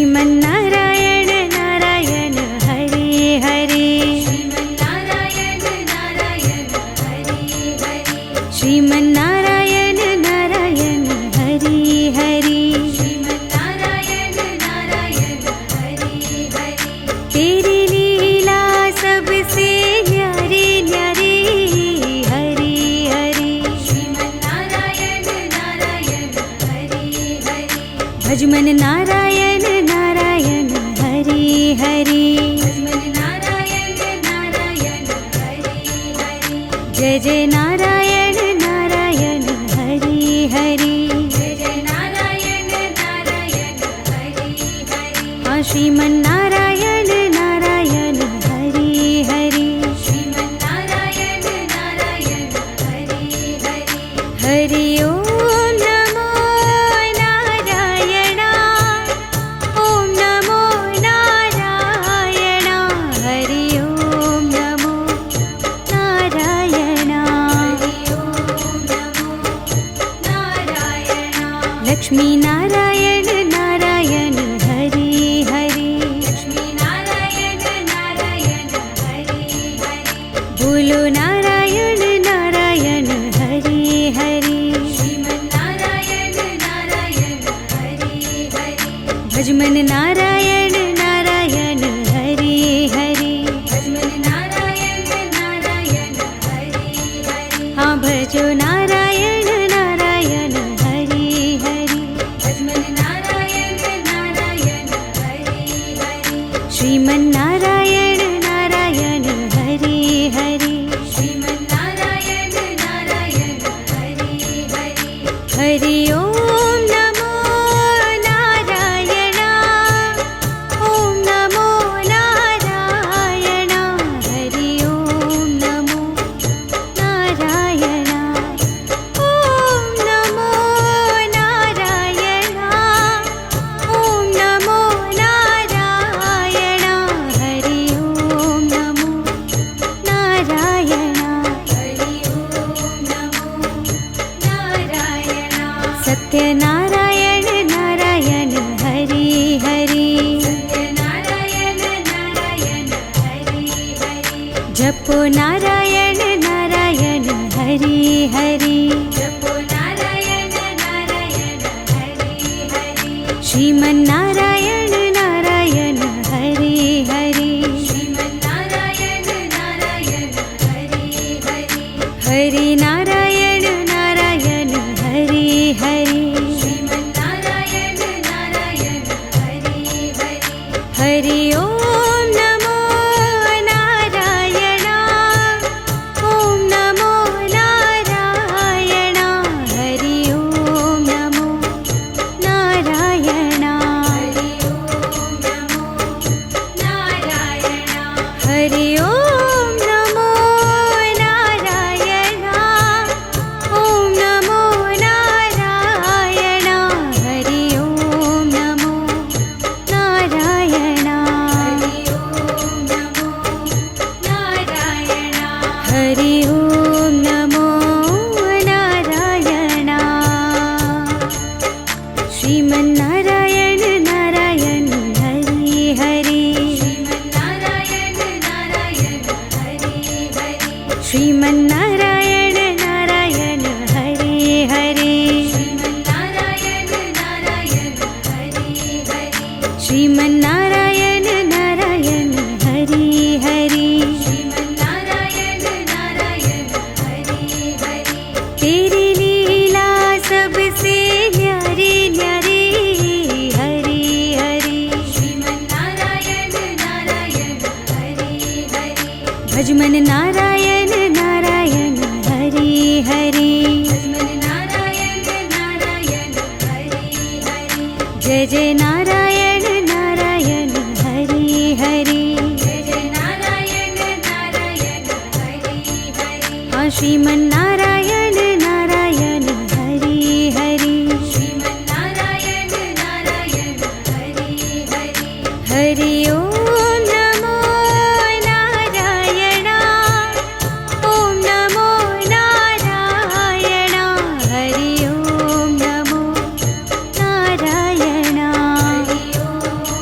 श्रीमन्नारायण नारायण हरे हरे श्रीमन्नारायण नारायण हरे हरे श्रीमन्नारायण नारायण हरे हरे श्रीमन्नारायण नारायण हरे हरे तेरी लीला सबसे न्यारी न्यारी हरे हरे श्रीमन्नारायण नारायण हरे हरे भजमन नारायण नारायण हरे हरे भजमन नारायण नारायण हरे हरे जय जय नारायण नारायण हरे हरे जय जय नारायण नारायण हरे हरे हाँ श्रीमन्नारायण नारायण हरे हरे श्रीमन्नारायण नारायण हरे हरे हरि ओम नमो नारायण ओम नमो नारायण हरि ओम नमो नारायण हरि ओम नमो नारायण लक्ष्मी नारायण नारायण हरे हरे लक्ष्मी नारायण नारायण हरे हरे बोलो नारायण नारायण हरे हरे श्रीमन्नारायण नारायण हरे हरे भजमन नारायण नारायण हरे हरे भजमन नारायण नारायण हरे हरे हाँ भजो नारायण नारायण हरे हरे भजमन नारायण नारायण हरे हरे श्रीमन्नारायण नारायण हरे हरे श्रीमन्नारायण नारायण हरे हरे हरि ओम नमो नारायण ओम नमो नारायण हरि ओम नमो नारायण ओम नमो नारायण ओम नमो नारायण हरि ओम नमो नारायण हरि ओम नमो नारायण सत्यनारायण नारायण हरे हरे सत्यनारायण नारायण हरे हरे जपो नारायण नारायण हरे हरे जपो नारायण नारायण हरे हरे श्रीमन्नारायण नारायण हरे हरे श्रीमन्नारायण नारायण हरे हरे हरि नारायण नारायण हरे हरे श्रीमन्नारायण नारायण हरे हरे हरि ओम नमो नारायण ओम नमो नारायण हरि ओम नमो नारायण हरि ओम नमो नारायण हरि ओम नमो नारायण ओम नमो नारायण हरि ओम नमो नारायण हरि ओम नमो नारायण हरि ओम नमो नारायण श्रीमन्नारायण नारायण हरे हरे श्रीमन्नारायण नारायण हरे हरे श्रीमन्नारायण नारायण हरे हरे श्रीमन्नारायण नारायण हरे हरे श्रीमन्नारायण नारायण हरे हरे श्रीमन्नारायण नारायण हरे हरे तेरी लीला सबसे न्यारी न्यारी हरे हरे श्रीमन्नारायण नारायण हरे हरे भजमन नारायण नारायण हरे हरे भजमन नारायण नारायण हरे हरे जय जय नारायण नारायण हरे हरे जय जय नारायण नारायण हरे हरे हाँ श्रीमन्नारायण नारायण हरे हरे श्रीमन्नारायण नारायण हरे हरे हरि ओम नमो नारायण ओम नमो नारायण हरि ओम नमो नारायण हरि ओम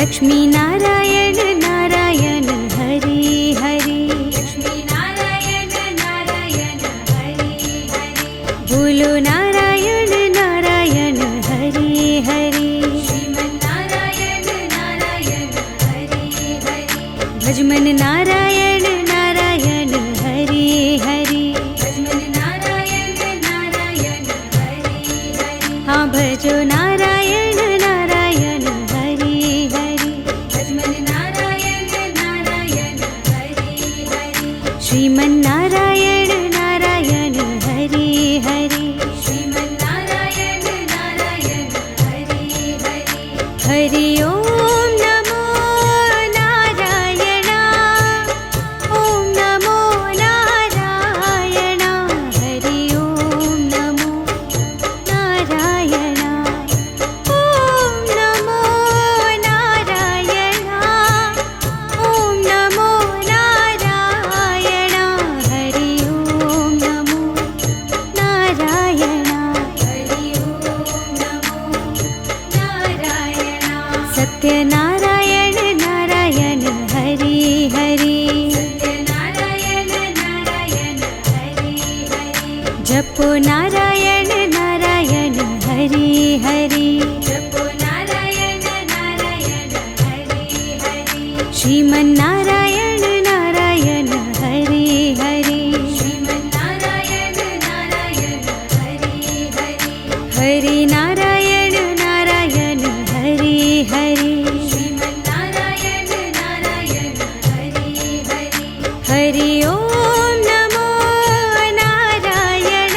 लक्ष्मी नारायण नारायण हरि हरि लक्ष्मी नारायण नारायण हरि हरि बोलो नारायण नारायण हरि हरि श्रीमन्नारायण नारायण हरि हरि भजमन नारायण नारायण हरि हरि भजमन नारायण नारायण हरि हरि हाँ भजो नारायण नारायण हरि हरि भजमन नारायण नारायण हरि हरि श्रीमन्नारायण नारायण हरि हरि श्रीमन्नारायण नारायण हरि हरि हरि ओम नमो नारायण ओम नमो नारायण हरि ओम नमो नारायण ओम नमो नारायण ओम नमो नारायण हरि ओम नमो नारायण हरि ओम नमो नारायण सत्यनारायण नारायण हरि हरि सत्यनारायण नारायण हरि हरि जपो नारायण नारायण हरि हरि जपो नारायण नारायण हरि हरि श्रीमन्नारायण नारायण हरि हरि श्रीमन्नारायण नारायण हरि हरि हरि नारायण नारायण हरि हरि श्रीमन्नारायण नारायण हरि हरि हरि ओम नमो नारायण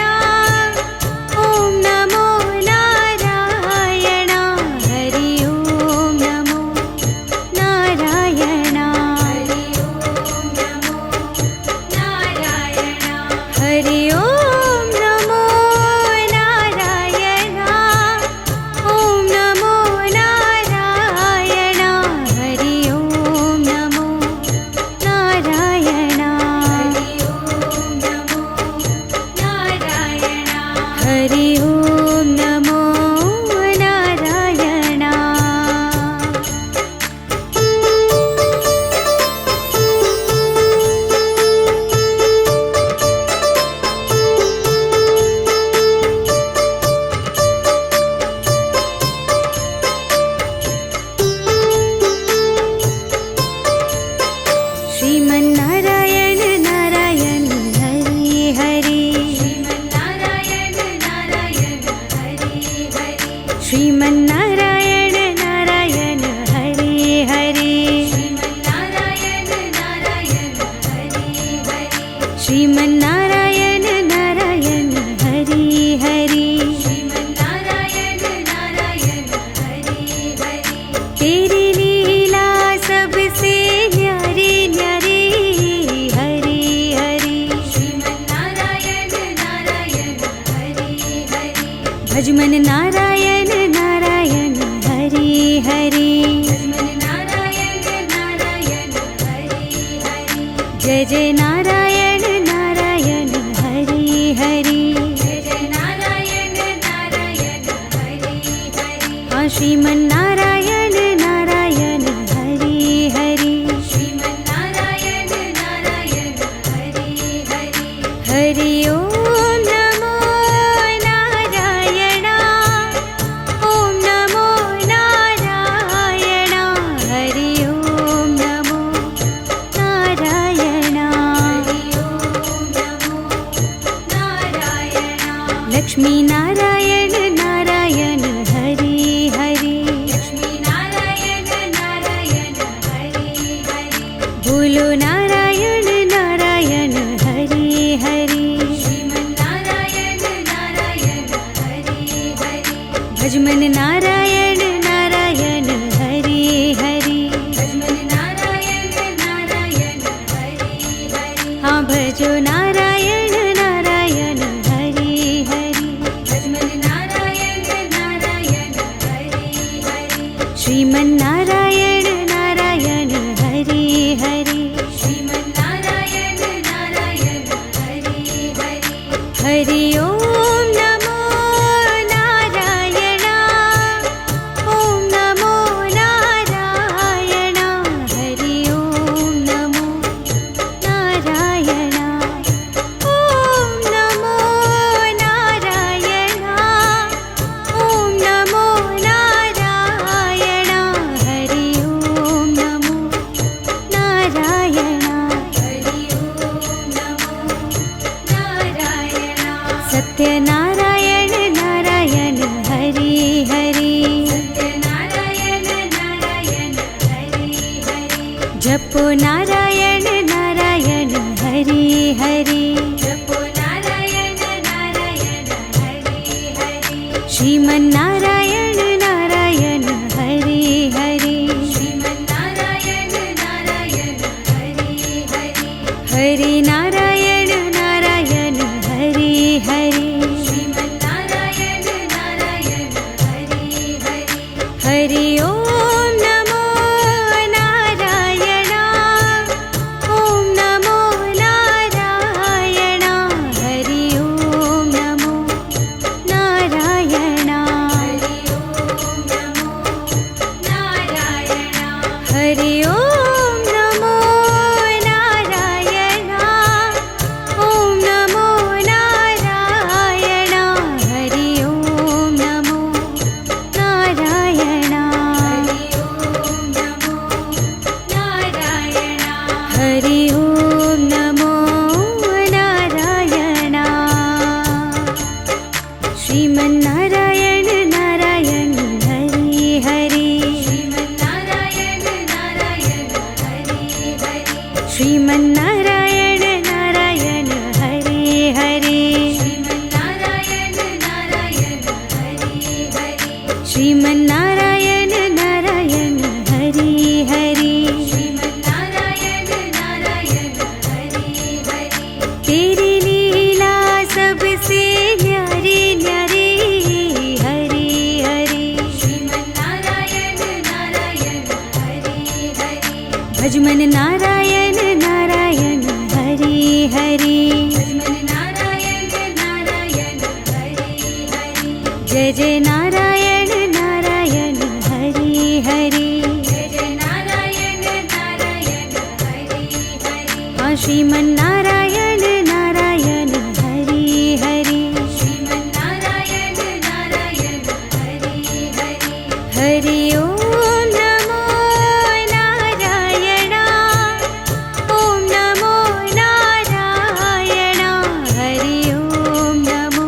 ओम नमो नारायण हरि ओम नमो नारायण हरि ओम नमो नारायण हरि ओम नमो नारायण ओम नमो नारायण हरि ओम नमो नारायण हरि ओम नमो नारायण हरि ओम नमो नारायण श्रीमन्नारायण नारायण हरि हरि श्रीमन्नारायण नारायण हरि हरि श्रीमन्नारायण नारायण हरि हरि श्रीमन्नारायण नारायण हरि हरि श्रीमन्नारायण नारायण हरि हरि श्रीमन्नारायण नारायण हरि हरि तेरी लीला सबसे न्यारी न्यारी हरि हरि श्रीमन्नारायण नारायण हरि हरि भजमन नारायण नारायण हरि हरि भजमन नारायण नारायण हरि हरि जय जय नारायण नारायण हरि हरि जय जय नारायण नारायण हरि हरि हाँ श्रीमन्नारायण नारायण हरि हरि श्रीमन्नारायण नारायण हरि हरि हरि ओम नमो नारायण ओम नमो नारायण हरि ओम नमो नारायण हरि ओम नमो नारायण लक्ष्मी नारायण नारायण हरि हरि लक्ष्मी नारायण नारायण हरि हरि बोलो नारायण नारायण हरि हरि श्रीमन्नारायण नारायण हरि हरि भजमन नारायण नारायण हरि हरि भजमन नारायण नारायण हरि हरि हाँ भजो नारायण नारायण हरि हरि भजमन नारायण नारायण हरि हरि श्रीमन्नारायण नारायण हरि हरि श्रीमन्नारायण नारायण हरि हरि हरि ओम नमो नारायण ओम नमो नारायण जपो नारायण नारायण हरि हरि जपो नारायण नारायण हरि हरि श्रीमन्नारायण नारायण हरि हरि श्रीमन्नारायण नारायण हरि हरि हरि नारायण नारायण हरि हरि श्रीमन्नारायण नारायण हरि हरि हरि ओम नमो नारायण ओम नमो नारायण हरि ओम नमो नारायण हरि ओम नमो नारायण हरि ओम नमो नारायण ओम नमो नारायण हरि ओम नमो नारायण हरि ओम नमो नारायण श्रीमन्नारायण नारायण हरि हरि श्रीमन्नारायण नारायण हरि हरि श्रीमन्नारायण नारायण हरि हरि श्रीमन्नारायण नारायण हरि हरि श्रीमन्नारायण नारायण हरि हरि श्रीमन्नारायण नारायण हरि हरि तेरी लीला सबसे न्यारी न्यारी हरि हरि श्रीमन्नारायण नारायण हरि हरि भजमन नारायण नारायण हरि हरि भजमन नारायण नारायण हरि हरि जय जय नारायण नारायण हरि हरि जय जय नारायण नारायण हरि हरि श्रीमन्नारायण नारायण हरि हरि श्रीमन्नारायण नारायण हरि हरि हरि ओम नमो नारायण ओम नमो नारायण हरि ओम नमो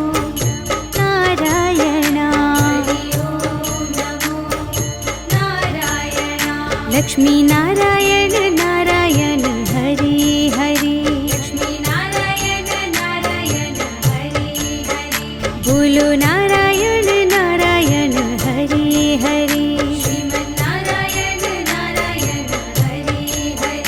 नारायण हरि ओम नमो नारायण लक्ष्मी नारायण नारायण हरि हरि लक्ष्मी नारायण नारायण हरि हरि बोलो नारायण नारायण हरि हरि श्रीमन्नारायण नारायण हरि हरि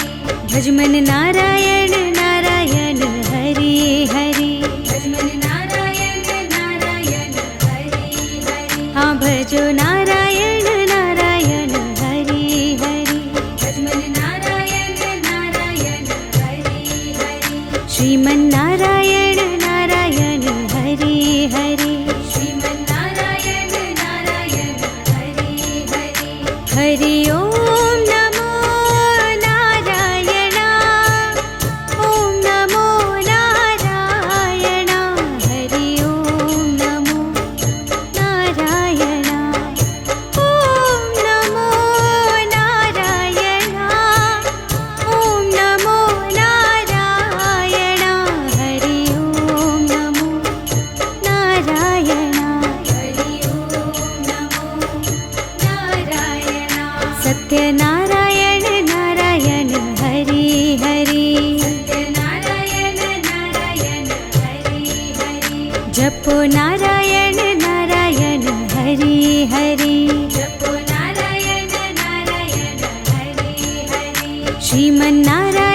भजमन नारायण नारायण हरि हरि भजमन नारायण नारायण हरि हरि हाँ भजो नारायण नारायण हरि हरि भजमन नारायण नारायण हरि हरि श्रीमन्नारायण नारायण हरि हरि श्रीमन्नारायण नारायण हरि हरि हरि ओम नमो नारायण ओम नमो नारायण हरि ओम नमो नारायण ओम नमो नारायण ओम नमो नारायण हरि ओम नमो नारायण हरि ओम नमो नारायण सत्यनारायण नारायण हरि हरि सत्यनारायण नारायण हरि हरि जपो नारायण नारायण हरि हरि जपो नारायण नारायण हरि हरि श्रीमन्नारायण